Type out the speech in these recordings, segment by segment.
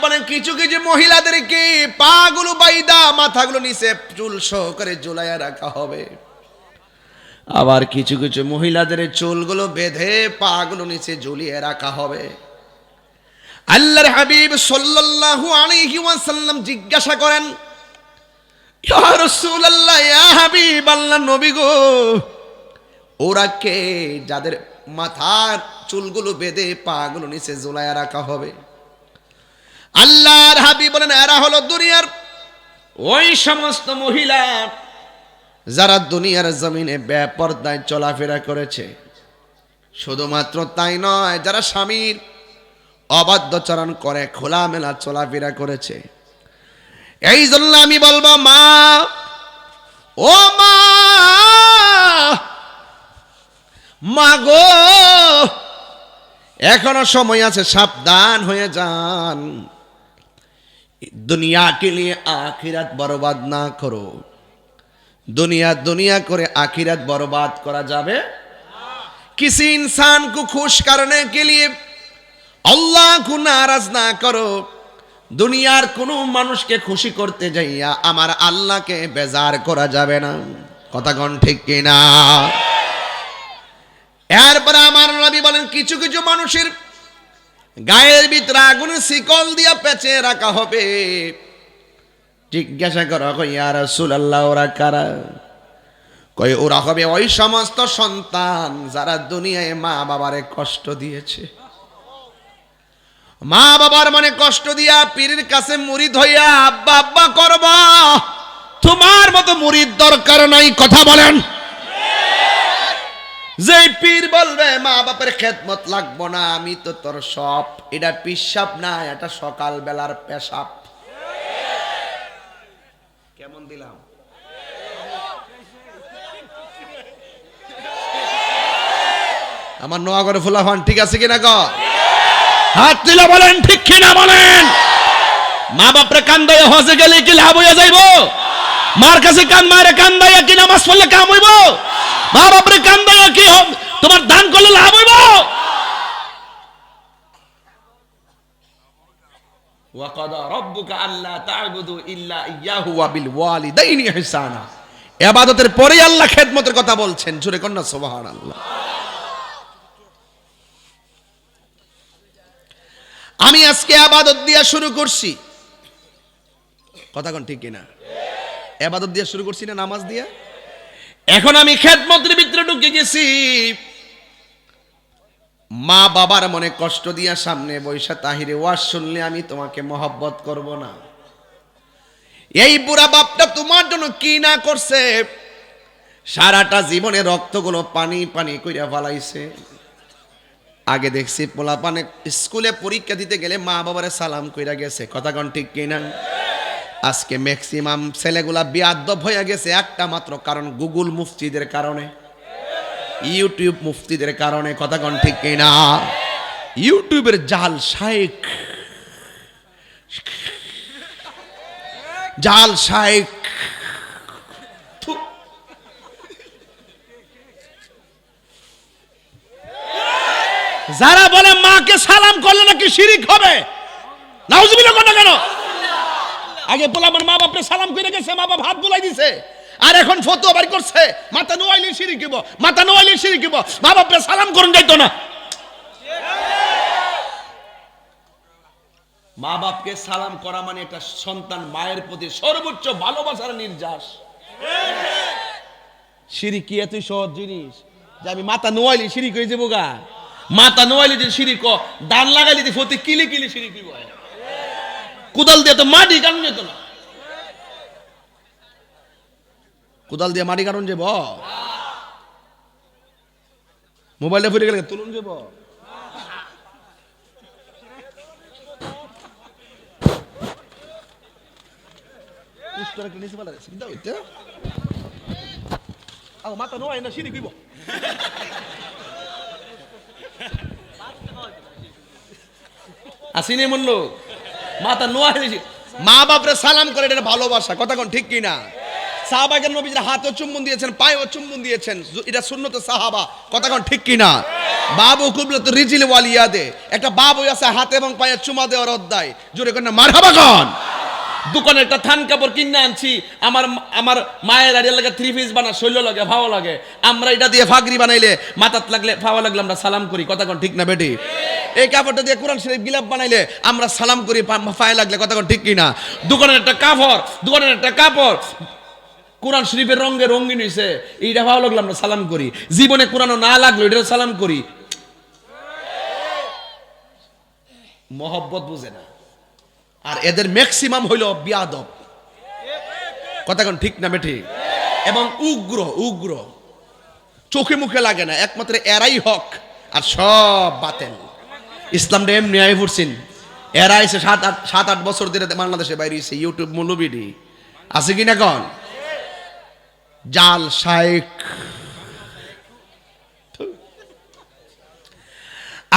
বলেন কিছু কিছু মহিলাদেরকে পাগুলো বাইদা মাথাগুলো নিচে চুল সহকারে ঝুলাইয়া রাখা হবে, আবার কিছু কিছু মহিলাদের চুলগুলো বেঁধে পাগুলো নিচে ঝুলিয়ে রাখা হবে। আল্লাহর হাবিব সাল্লাল্লাহু আলাইহি ওয়াসাল্লাম জিজ্ঞাসা করেন, ইয়া রাসূলুল্লাহ, ইয়া হাবিব আল্লাহ, নবী গো, ওরা কে যাদের মাথার চুলগুলো বেঁধে পাগুলো নিচে ঝুলাইয়া রাখা হবে? আল্লাহর হাবিব বলেন, এরা হলো দুনিয়ার ওই সমস্ত মহিলা যারা দুনিয়ার জমিনে বেপরদায় চলাফেরা করেছে। শুধুমাত্র তাই নয়, যারা স্বামীর অবাধ্যচরণ করে খোলামেলা চলাফেরা করেছে। এই জন্য আমি বলবো, মা, ও মা, মা গো, এখনো সময় আছে, সাবধান হয়ে যান। दुनिया के लिए आखिरत बर्बाद ना करो। दुनिया दुनिया करे आखिरत बर्बाद करा जावे। किसी इंसान को खुश करने के लिए अल्लाह को नाराज ना करो। दुनियार कोनो मानुष के खुशी करते जाइया आमार अल्लाह के बेजार करा जावे ना। कथा कोन ठीक कि ना? एरपर आमार नबी बोलेन किछु किछु मानुषेर गाয়ের ভিতরে আগুনের শিকল দিয়া পেঁচে রাখা হবে। জিজ্ঞাসা করা হয়, ইয়া রাসূলুল্লাহ, ওরা কারা? কয়, ওরা হবে ওই সমস্ত সন্তান যারা দুনিয়ায় মা বাবারে কষ্ট দিয়েছে। মা বাবার মনে কষ্ট দিয়া পীরের কাছে মুরিদ হইয়া আব্বা আব্বা করবা। তোমার মতো মুরিদ দরকার নাই। কথা বলেন। যে পীর বলবে মা বাপের খেদমত লাগবো না, আমি তো তোর সব, এটা পিশাব না, এটা সকাল বেলার পেশাব। কেমন দিলাম? আমার নোয়াগড়ে ফুলাফান ঠিক আছে কিনা? হাত তুলে বলেন ঠিক কিনা বলেন। মা বাপরে কান্দাইয়া হজে গেলে কি লাভ হইয়া যাইব? মার কাছে কান মারে কান্দাইয়া কি নামাজ পড়লে কাম হইব? মা বাপরে কান্দাইয়া কি তোমার দান করলে লাভ হইব? ওয়া কাদা রাব্বুকা আল্লা তা'বুদু ইল্লা ইয়াহু ওয়া বিল ওয়ালিদাইনি ইহসানা। ইবাদতের পরেই আল্লাহ খেদমতের কথা বলছেন। জোরে কন্না সুবহানাল্লাহ। আমি আজকে ইবাদত দিয়া শুরু করছি। কথা কোন ঠিক কিনা? ইবাদত দিয়া শুরু করছি না নামাজ দিয়া? এখন আমি খেদমতের ভিতরে ঢুকে গেছি। মা বাবার মনে কষ্ট দিয়া সামনে বৈশা তাহিরে ওয়াজ শুনলে আমি তোমাকে মহব্বত করব না। এই বুড়া বাপটা তোমার জন্য কি না করছে, সারাটা জীবনে রক্তগুলো পানি পানি কইরা ফলাইছে। আগে দেখছি পোলা পানে স্কুলে পরীক্ষা দিতে গেলে মা বাবারে সালাম কইরা গেছে। কথা কোন ঠিক কিনা? আজকে ম্যাক্সিমাম ছেলেগুলা বেয়াদব হয়ে গেছে একটা মাত্র কারণ, গুগল মুফতিদের কারণে, ইউটিউব মুফতিদের কারণে। কথা কোন ঠিক কিনা? ইউটিউবের জাল শাইখ, জাল শাইখ। যারা বলে মাকে সালাম করলে নাকি শিরিক হবে, নাউজুবিল্লাহ কথা কেন? আগে বলে আমার মা বাপরে সালাম করে গেছে, মা বাপ হাত বুলাই দিছে, আর এখন ফতোয়া বাড়ি করছে মাথা নোয়াইলে শিরিক হইব, মাথা নোয়াইলে শিরিক হইব। মা বাপরে সালাম করুন যাইতো না। মা বাপকে সালাম করা মানে একটা সন্তান মায়ের প্রতি সর্বোচ্চ ভালোবাসার নির্যাস। শিরিক কি এতই সহজ জিনিস যে আমি মাথা নোয়াইলে শিরিক হয়ে যাবো গা? মাথা নোয়াইলে যে শিরিক, দান লাগাইলে যে ফতে কিলে কিলে শিরিক হইব। কোদাল দিয়ে তো মাটি কাটুন যেত না। কোদাল দিয়ে মাটি কাটুন যাব? মোবাইলটা ফিরে গেলে তুলুন যাব? মাথা নোয়াই না শিরিক হইব। আসিনি মন লোক মাথা নোয়া হয়েছে। মা বাপরে সালাম করে, এটা ভালোবাসা। কথা কোন ঠিক কিনা? সাহাবায়ে নবীর হাতও চুম্বন দিয়েছেন, পায়েও চুম্বন দিয়েছেন, এটা সুন্নতে সাহাবা। কথা কোন ঠিক কিনা? বাবু কুবলা তো রিজিল ওয়ালিয়াদে, একটা বাবু আছে হাতে এবং পায়ে চুমা দেওয়ার অধ্যায়, জোরে কোন মারহাবা কোন। দোকানে একটা থান কাপড় কিনে আনছি, আমার মায়ের আড়িয়া লাগে থ্রি পিস বানা, শৈল লাগে, ভালো লাগে, আমরা এটা দিয়ে ফাগরি বানাইলে মাথাত লাগলে ফাওয়া লাগলে আমরা সালাম করি, কথা কোন ঠিক না বেটি? এই কাপড়টা দিয়ে কোরআন শরীফ গিলাপ বানাইলে আমরা সালাম করি, পায়ে লাগলে, কথা কোন ঠিক কিনা? দোকানের একটা কাপড় কোরআন শরীফের রঙে রঙিন হইছে, এইটা ভালো লাগলো আমরা সালাম করি, জীবনে কোরআনও না লাগলো এটা সালাম করি। মহব্বত বুঝে না, আর এদের ম্যাক্সিমাম হইল বিয়াদব, কথা কোন ঠিক না বেঠি? এবং উগ্র চোখে মুখে লাগে না, একমাত্র এরাই হক আর সব বাতেল। ইসলামটা এমনি আই ফুরছেন, এরা এসে 7-8 বছর ধরে বাংলাদেশে বাইরে হয়েছে, ইউটিউব মৌলবিডি আছে কিনা কন? জাল শাইখ।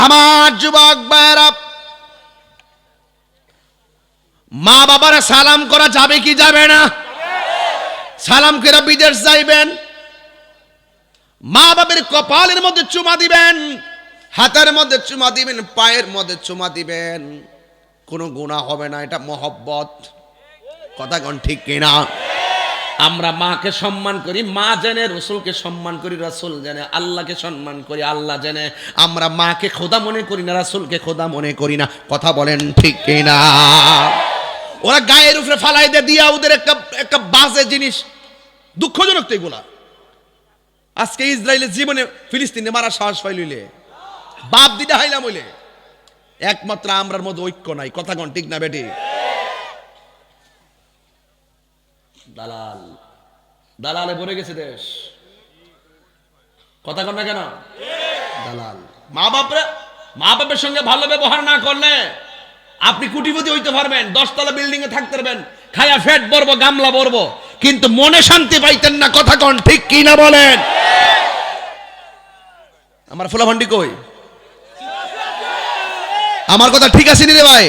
আমার যুবক ভাইরা, মা বাবার সালাম করা যাবে কি যাবে না? সালাম করে বিদেশ যাইবেন, মা বাবার কপালের মধ্যে চুমা দিবেন, হাতের মধ্যে চুমা দিবেন, পায়ের মধ্যে চুমা দিবেন, কোনো গুনাহ হবে না, এটা মহব্বত, কথা কোন ঠিক কিনা? আমরা মাকে সম্মান করি, মা জেনে রসুলকে সম্মান করি, রসুল জেনে আল্লাহকে সম্মান করি, আল্লাহ জেনে আমরা মাকে খোদা মনে করি না, রসুলকে খোদা মনে করি না, কথা বলেন ঠিক কিনা? ওরা গায়ের উপরে ফালাই দিয়া ওদের একটা বাজে জিনিস, দুঃখজনক তো এগুলা। আজকে ইসরায়েলের জীবনে ফিলিস্তিনে মারা সাহস পাইলে বাপ দিতে হাইলাম হইলে, একমাত্র আমরার মধ্যে ঐক্য নাই, কথা কোন ঠিক না বেটি? দালালে ভরে গেছে দেশ, কথা কন না কেন? দালাল। মা বাপের সঙ্গে ভালো ব্যবহার না করলে আপনি কোটিপতি হইতে পারবেন, 10 তলা বিল্ডিং এ থাকতে পারবেন, খায়া ফেট ভরবো, গামলা ভরবো, কিন্তু মনে শান্তি পাইতেন না, কথা কন ঠিক কি না বলেন? আমার ফুলাভান্ডি কই? আমার কথা ঠিক আসেনি রে ভাই?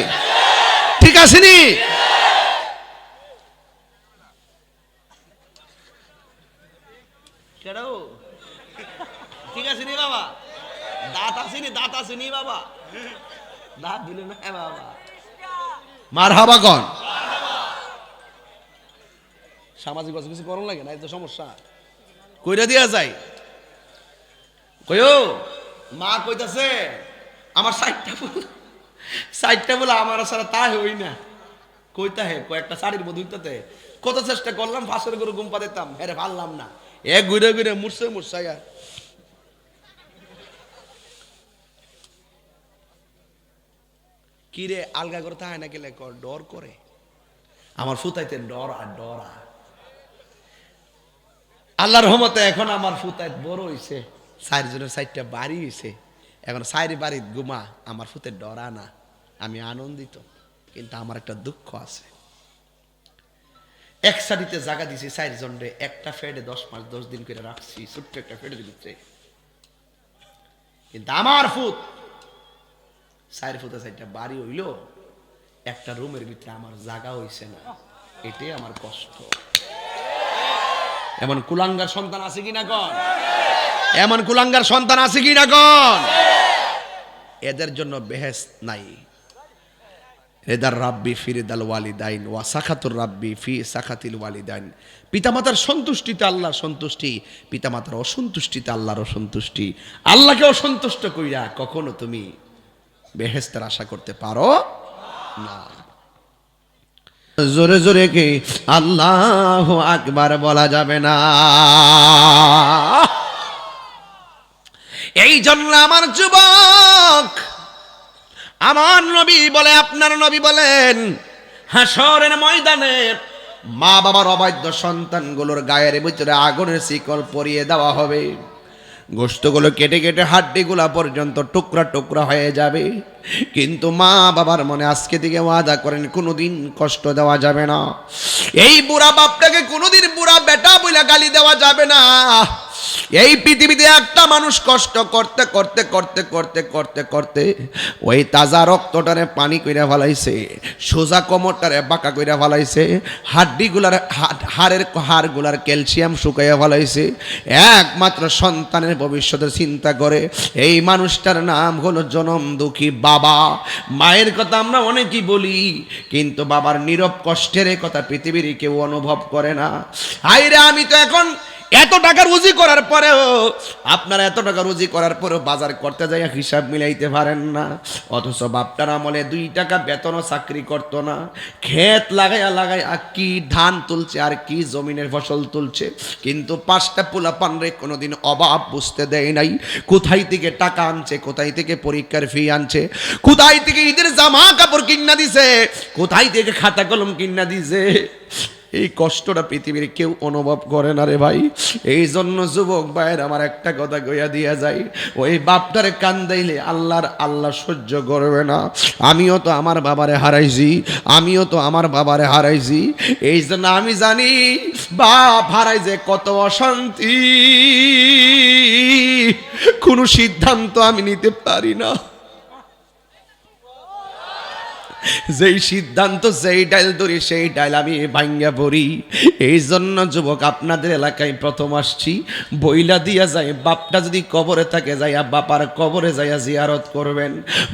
ঠিক আসেনি? ঠিক আছে নি বাবা? দাঁত আসেনি বাবা? দাঁত দিলে না বাবা? মারহাবা কোন? সামাজিক কিছু করণ লাগে না, এই তো সমস্যা, কইরা দিয়া যায়। কইও মা কইতাছে আমার 60টা বলে আমার সারা তা হই না, কইতা হে কয়েকটা শাড়ির মধ্যে হইতাতে কত চেষ্টা করলাম, ফাঁসের গরু গুম্পা দিতাম, হেরে পারলাম না, ঘুরে মুরসাইয়া কিরে আলগা করে তাহাই না গেলে ডর করে, আমার ফুতাইতে ডরা। আল্লাহর রহমতে এখন আমার ফুতাইত বড় হইছে, 4টা বাড়ি হইছে, এখন 4 বাড়ির ঘুমা, আমার ফুতে ডরা না, আমি আনন্দিত। কিন্তু আমার একটা দুঃখ আছে, এক সারিতে জায়গা দিছি 4 জনরে, একটা ফেডে 10 মাস 10 দিন করে রাখছি, ছোট্ট একটা ফেডে দিচ্ছে, কিন্তু আমার ফুত 4 ফুটে 4টা বাড়ি হইল, একটা রুমের ভিতরে আমার জায়গা হইছে না, এটাই আমার কষ্ট। এমন কুলাঙ্গার সন্তান আছে কিনা কন? এমন কুলাঙ্গার সন্তান আছে কিনা কন? এদের জন্য বেহেশত নাই। রেদার রাব্বি ফি রিদাল ওয়ালিদাইন ওয়া সাখাতুর রাব্বি ফি সাখাতিল ওয়ালিদাইন। পিতামাতার সন্তুষ্টিতে আল্লাহর সন্তুষ্টি, পিতামাতার অসন্তুষ্টিতে আল্লাহর অসন্তুষ্টি। আল্লাহকে অসন্তুষ্ট কইরা কখনো তুমি বেহেশতের আশা করতে পারো না। জোরে জোরে কি আল্লাহু আকবার বলা যাবে না? এই জন্য আমার যুবক, আমার নবী বলে, আপনার নবী বলেন, হাসরের ময়দানে মা বাবার অবাধ্য সন্তানগুলোর গায়ের ভিতরে আগুনের শিকল পরিয়ে দেওয়া হবে, গোশতগুলো কেটে কেটে হাড্ডিগুলা পর্যন্ত টুকরা টুকরা হয়ে যাবে, কিন্তু মা বাবার মনে আজকে থেকে ওয়াদা করেন কোনোদিন কষ্ট দেওয়া যাবে না। এই বুড়া বাপটাকে কোনোদিন বুড়া বেটা বলে গালি দেওয়া যাবে না। এই পৃথিবীতে একটা মানুষ কষ্ট করতে করতে করতে করতে করতে করতে ওই তাজা রক্তটারে পানি কইরা ফেলাইছে, সোজা কোমরটারে বাঁকা কইরা ফেলাইছে, হাড্ডিগুলার হাড়গুলার ক্যালসিয়াম শুকাইয়া ফেলাইছে, একমাত্র সন্তানের ভবিষ্যতের চিন্তা করে। এই মানুষটার নাম হলো জনম দুঃখী বাবা। মায়ের কথা আমরা অনেকেই বলি, কিন্তু বাবার নীরব কষ্টের কথা পৃথিবীর কেউ অনুভব করে না। আইরে আমি তো এখন এত টাকা রুজি করার পরেও, আপনারা এত টাকা রুজি করার পরেও বাজার করতে যাই হিসাব মিলাইতে পারেন না। অথচ বাপটার আমলে 2 টাকা বেতনও চাকরি করতো না, ক্ষেত লাগাইয়া লাগাইয়া কি ধান তুলছে আর কি জমিনের ফসল তুলছে, কিন্তু 5টা পোলাপান রে কোনোদিন অভাব বুঝতে দেয় নাই। কোথায় থেকে টাকা আনছে, কোথায় থেকে পরীক্ষার ফি আনছে, কোথায় থেকে ঈদের জামা কাপড় কিনা দিছে, কোথায় থেকে খাতা কলম কিনা দিছে, এই কষ্টটা পৃথিবীর কেউ অনুভব করে না রে ভাই। এই জন্য যুবক ভাইয়ের আমার একটা কথা কইয়া দিয়া যায়, ওই বাপটারে কান্দাইলে আল্লাহ সহ্য করবে না। আমিও তো আমার বাবারে হারাইছি, এই জন্য আমি জানি বাপ হারাই যে কত অশান্তি, কোনো সিদ্ধান্ত আমি নিতে পারি না। যেই সিদ্ধান্ত যেই ডাইল ধরি সেই ডাইল আমি ভাঙ্গা পড়ি। এই জন্য যুবক আপনাদের এলাকায় প্রথম আসছি, বইলা দিয়া যায় বাপটা যদি কবরে থাকে যাইয়া বাবার কবরে যাইয়া জিয়ারত করবেন।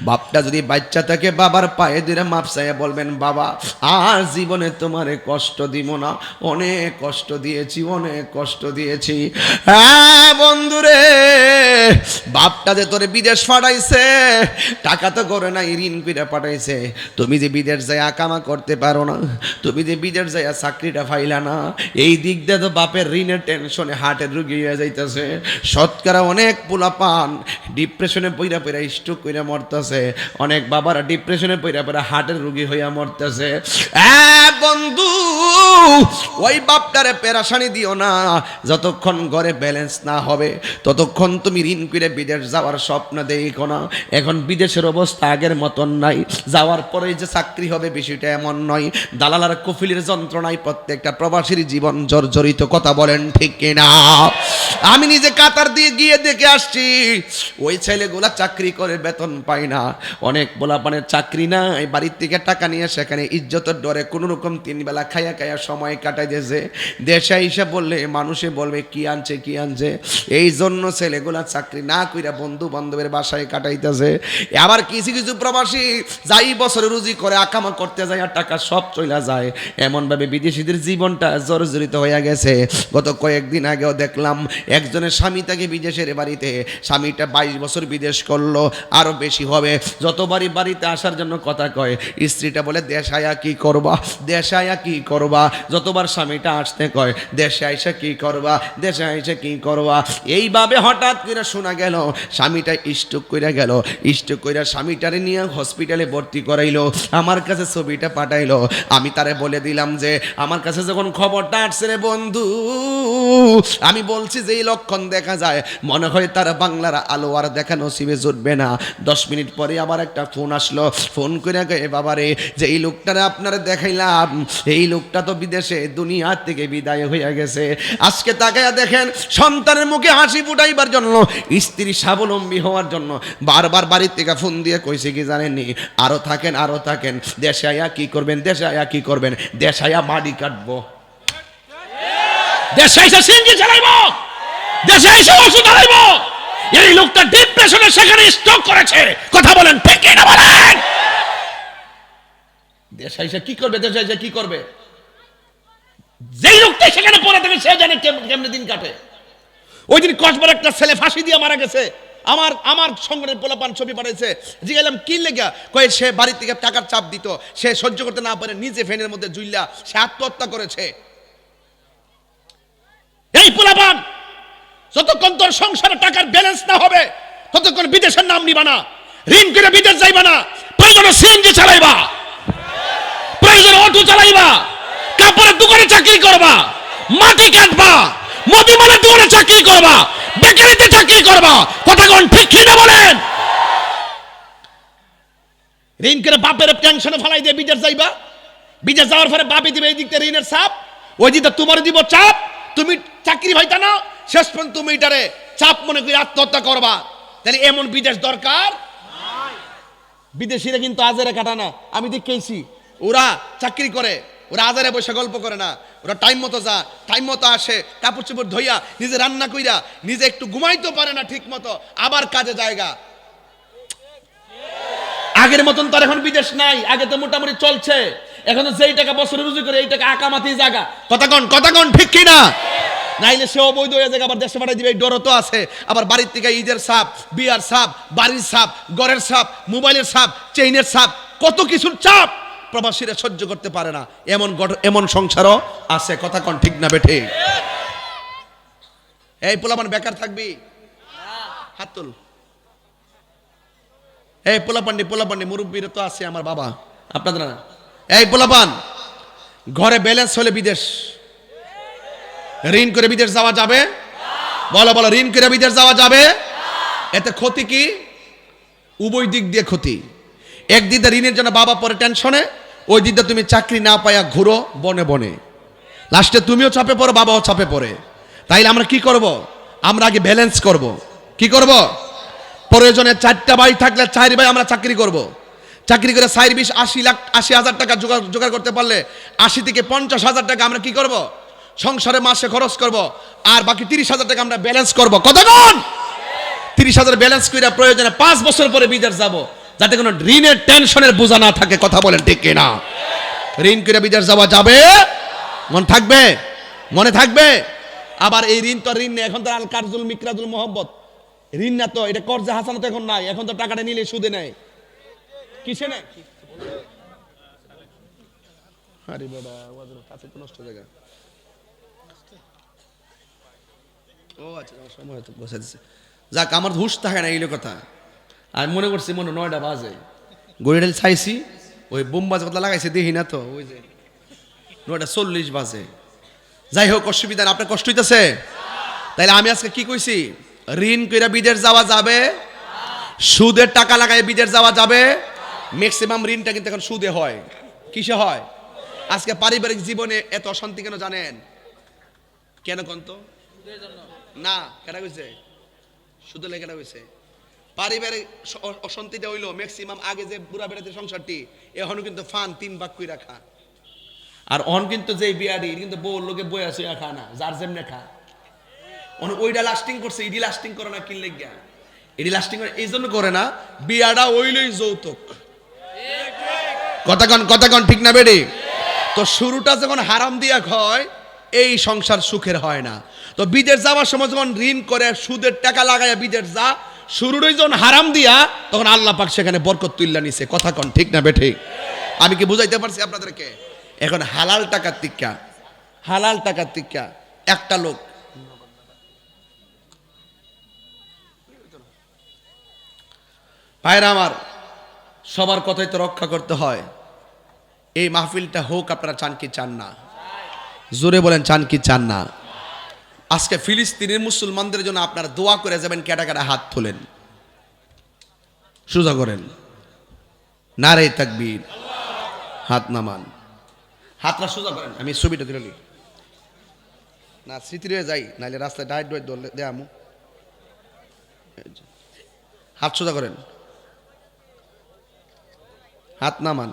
বাপটা যদি বাচ্চা থাকে বাবার পায়ে ধরে মাপ চাইয়া বলবেন, বাবা আর জীবনে তোমারে কষ্ট দিব না, অনেক কষ্ট দিয়েছি। হ্যাঁ বন্ধুরে, বাপটা যে তোরে বিদেশ পাঠাইছে, টাকা তো করে নাই, ঋণ করে পাঠাইছে। তুমি যে বিদেশ যায় কামা করতে পারো না, তুমি যে বিদেশ যায় চাকরিটা পাইলা না, এই দিক দিয়ে তো বাপের ঋণের টেনশনে হার্টের রোগী হয়ে যাইতেছে। শতকরা অনেক পোলাপান ডিপ্রেশনে পইরা পইরা স্ট্রোক কইরা মরতেছে, অনেক বাবারা ডিপ্রেশনে পইরা পইরা হার্টের রোগী হইয়া মরতেছে। বন্ধু, ওই বাপটারে পেরাশানি দিও না। যতক্ষণ ঘরে ব্যালেন্স না হবে ততক্ষণ তুমি ঋণ করে বিদেশ যাওয়ার স্বপ্ন দেখো না। এখন বিদেশের অবস্থা আগের মতন নাই, যাওয়ার পরে যে চাকরি হবে বিষয়টা এমন নয়। দালালার কফিলের যন্ত্রণায় প্রত্যেকটা প্রবাসীর জীবন জর্জরিত, কথা বলেন ঠিক কিনা? আমি নিজে কাতার দিয়ে গিয়ে দেখে আসছি, ওই ছেলেগুলা চাকরি করে বেতন পায় না। অনেক পোলাপানের চাকরি নাই, বাড়ির থেকে টাকা নিয়ে সেখানে ইজ্জতের ডরে কোনো রকম 3 বেলা খাইয়া সময় কাটাই দিয়েছে। দেশে এসে বললে মানুষে বলবে কি আনছে। এই জন্য ছেলেগুলা চাকরি না কইরা বন্ধু বান্ধবের বাসায় কাটাইতেছে। আবার কিছু কিছু প্রবাসী যাই বছরে রুজি করে আকামা করতে যায় আর টাকা সব চলে যায়। এমনভাবে বিদেশিদের জীবনটা জর্জরিত হয়ে গেছে। গত কয়েকদিন আগেও দেখলাম একজনের স্বামী তাকে বিদেশের বাড়িতে, স্বামীটা 22 বছর বিদেশ করলো, আরো বেশি হবে। যতবারই বাড়িতে আসার জন্য কথা কয়, স্ত্রীটা বলে দেশে আয়া কি করবা। যতবার স্বামীটা আসতে কয় দেশে আইসা কি করবা। এইভাবে হঠাৎ করে শোনা গেল স্বামীটা স্ট্রোক কইরা স্বামীটারে নিয়ে হসপিটালে ভর্তি করাইলো। আমার কাছে ছবিটা পাঠাইলো। আমি তারে বলে দিলাম যে আমার কাছে যখন খবরটা আসছে রে বন্ধু, আমি বলছি যে এই লক্ষণ দেখা যায়, মনে হয় তার বাংলার আলো আর দেখা নসিবে জুটবে না। 10 মিনিট পরে আবার একটা ফোন আসলো। ফোন করে গে বাবারে, যে এই লোকটারে আপনারা দেখাইলাম, এই লোকটা তো বিদেশে দুনিয়া থেকে বিদায় হয়ে গেছে। আজকে তাকায়া দেখেন, সন্তানের মুখে হাসি ফুটাইবার জন্য, স্ত্রী স্বাবলম্বী হওয়ার জন্য বারবার বাড়ির থেকে ফোন দিয়ে কইছে কি জানেননি, আরো থাকেন, দেশে আয়া কি করবেন, দেশে আয়া মাটি কাটবো, দেশে আইসা সিনজি চালাইবো, দেশে আইসা ওষুধ চালাইবো। এই লোকটা ডিপ্রেশনে সেখানে স্ট্রোক করেছে। কথা বলেন ঠিক না বলেন? দেশে আইসা কি করবে? যেই লোকটা সেখানে পড়ে থাকে সে জানে কেমনে দিন কাটে। ওই দিন কসবার একটা ছেলে ফাঁসি দিয়ে মারা গেছে। আমার সংগঠনের পোলাপান ছবি পাঠাইছে, জিজ্ঞাসলাম কি লেগা, কয়ে সে বাড়ির থেকে টাকার চাপ দিত, সে সহ্য করতে না পারে নিজে ফ্যানের মধ্যে জুইলা সে আত্মহত্যা করেছে। এই পোলাপান, যতক্ষণ তোর সংসারে টাকার ব্যালেন্স না হবে ততক্ষণ বিদেশের নাম নিবা না, ঋণ করে বিদেশ যাইবা না। প্রয়োজনে সিএনজি চালাইবা, প্রয়োজনে অটো চালাইবা, কাপড়ের দোকানে চাকরি করবা, মাটি কাটবা, মদিমালের দোকানে চাকরি করবা, বেকারিতে চাকরি করবা। কথা কোন ঠিক কি না বলেন? ঋণ করে বাপের টেনশনে ফেলাই দিয়ে বিদেশ যাইবা, বিদেশ যাওয়ার পরে বাপে দিবে এই দিকতে ঋণের চাপ, ওই দিকটা তোমার দিব চাপ। তুমি চাকরি হইতা না, শেষ পর্যন্ত তুমি এটারে চাপ মনে করে আত্মহত্যা করবা, তাহলে এমন বিদেশ দরকার। বিদেশিরা কিন্তু আজারে কাটা না, আমি দেখেছি ওরা চাকরি করে, ওরা আজারে বসে গল্প করে না, ওরা টাইম মতো যা, টাইম মতো আসে, কাপড় চোপড় ধইয়া নিজে রান্না কইরা নিজে একটু ঘুমাইতে পারে না ঠিক মতো, আবার কাজে জায়গা। আগের মতন তার এখন বিদেশ নাই, আগে তো মোটামুটি চলছে, এখন যেই টাকা বছরে রুজি করে এই টাকা আকামাতি জায়গা। কথা কন ঠিক কি না? নাইলে সে অবৈধ হয়ে যায়, আবার দেশে পাঠাই দিবে, এই ডরও তো আছে। আবার বাড়ির থেকে ঈদের সাপ, বিয়ার সাপ, বাড়ির সাপ, ঘরের সাপ, মোবাইলের সাপ, চেইনের সাপ, কত কিছুর চাপ প্রবাসীরা সহ্য করতে পারে না, এমন সংসারও আছে। কথা কন ঠিক না বেঠে? এই পোলাপান বেকার থাকবি? হাত তুল। এই পোলাপান্ডি মুরব্বীরা তো আছে, আমার বাবা, আপনাদের না। এই পোলাপান, ঘরে ব্যালেন্স হলে বিদেশ, ঋণ করে বিদেশ যাওয়া যাবে? বলো, ঋণ করে বিদেশ যাওয়া যাবে? এতে ক্ষতি কি? উভয় দিক দিয়ে ক্ষতি। একদিক দিয়ে ঋণের জন্য বাবা পরে টেনশনে, ওই দিক দিয়ে তুমি চাকরি না পাইয়া ঘুরো বনে বনে, লাস্টে তুমিও চাপে পড়ো, বাবাও চাপে পড়ে। তাইলে আমরা কি করব? আমরা আগে ব্যালেন্স করব। কি করব? প্রয়োজনে 4টা ভাই থাকলে 4 ভাই আমরা চাকরি করব। চাকরি করে 80,000 টাকা জোগাড় করতে পারলে 80 থেকে 50,000 টাকা আমরা কি করব? সংসারে মাসে খরচ করব, আর বাকি 30,000 টাকা আমরা ব্যালেন্স করব। কতক্ষণ? 30,000 ব্যালেন্স করে প্রয়োজনে 5 বছর পরে বিদেশ যাব, যাতে কোনো ঋণের টেনশনের বোঝা না থাকে। কথা বলেন ঠিক কিনা? ঋণ করে বিদেশ যাওয়া যাবে? মনে থাকবে। আবার এই ঋণ তো ঋণ নেই, এখন তো আল কারজুল মিকরাজুল মোহাব্বত ঋণ না, তো এটা কর্জে হাসানো তো এখন নাই, এখন তো টাকাটা নিলে সুদে নেয়। কিসে নেয়? আরে বাবা, ওদের কাছে তো নষ্ট জায়গা। ও আচ্ছা, সময় তো বসে দিচ্ছে। যাক, আমার হুশ থাকে না এইগুলো কথা। আমি মনে করছি 9টা বাজে, গড়িডেল চাইছি, ওই বোমবাজ কথা লাগাইছে দেখি না তো, ওই যে 9:40 বাজে। যাই হোক, অসুবিধা না, আপনার কষ্ট হইতেছে? তাইলে আমি আজকে কি কইছি? ঋণ কইরা বিদেশ যাওয়া যাবে, সুদের টাকা লাগায় বিদেশ যাওয়া যাবে। ম্যাক্সিমাম ঋণটা কিন্তু এখন সুদে হয়। কিসে হয়? আজকে পারিবারিক জীবনে এত অশান্তি কেন জানেন? কেন কোন তো না, কেটা কইছে? সুদে লেগে কেটা কইছে? পারিবারিক অশান্তিটা হইলো ম্যাক্সিমাম আগে যে বুড়া বেড়াতে সংসারটি, এখনো কিন্তু ফান 3 ভাগ করে রাখা। আর অন কিন্তু যে বিয়ারি কিন্তু বউ লোকে বই আছে খা না, যার যেমনে খা। ওইটা লাস্টিং করছে, ইডি লাস্টিং করে না, কিনলে গিয়া এডি লাস্টিং করে এই জন্য করে না, বিয়াটা ওইলই যৌতুক। কথা কন ঠিক না বেডি? তো শুরুটা যখন হারাম দিয়া হয়, এই সংসার সুখের হয় না। তো বিদেশ যাওয়ার সময় যখন ঋণ করে সুদের টাকা লাগাইয়া বিদেশ যা, শুরুটাই যখন হারাম দিয়া, তখন আল্লাহ পাক সেখানে বরকত তুল্লা নিছে। কথা কন ঠিক না বেঠিক? আমি কি বুঝাইতে পারছি আপনাদেরকে? এখন হালাল টাকার টিক্কা একটা লোক, ভাইরা আমার, সবার কথাই তো রক্ষা করতে হয়। এই মাহফিলটা হোক, আপনারা চান কি চান না? জোরে বলেন, চান কি চান না? আজকে ফিলিস্তিনের মুসলমানদের জন্য আপনারা দোয়া করে যাবেন। কেডা কেডা হাত তোলেন, সোজা করেন, নারে তাকবীর, হাত নামান, হাতটা সোজা করেন। আমি ছবিটা দিলি না, স্মৃতি রয়ে যাই, নাইলে রাস্তায় ডাইট ডোয়াইট ধরলে দে আমু। হাত সোজা করেন, হাত নামান,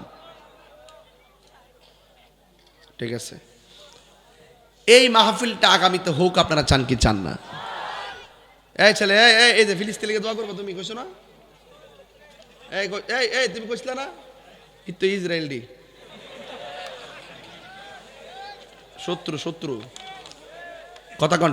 ঠিক আছে? এই মাহফিলটা আগামীতে হোক, আপনারা চান কি চান না? এই ছেলে, এই যে ফিলিস্তিনিকে দোয়া করবো, তুমি কইছো না? এই তুমি কইছিলে না? তো ইসরায়েল দি শত্রু কথা কন।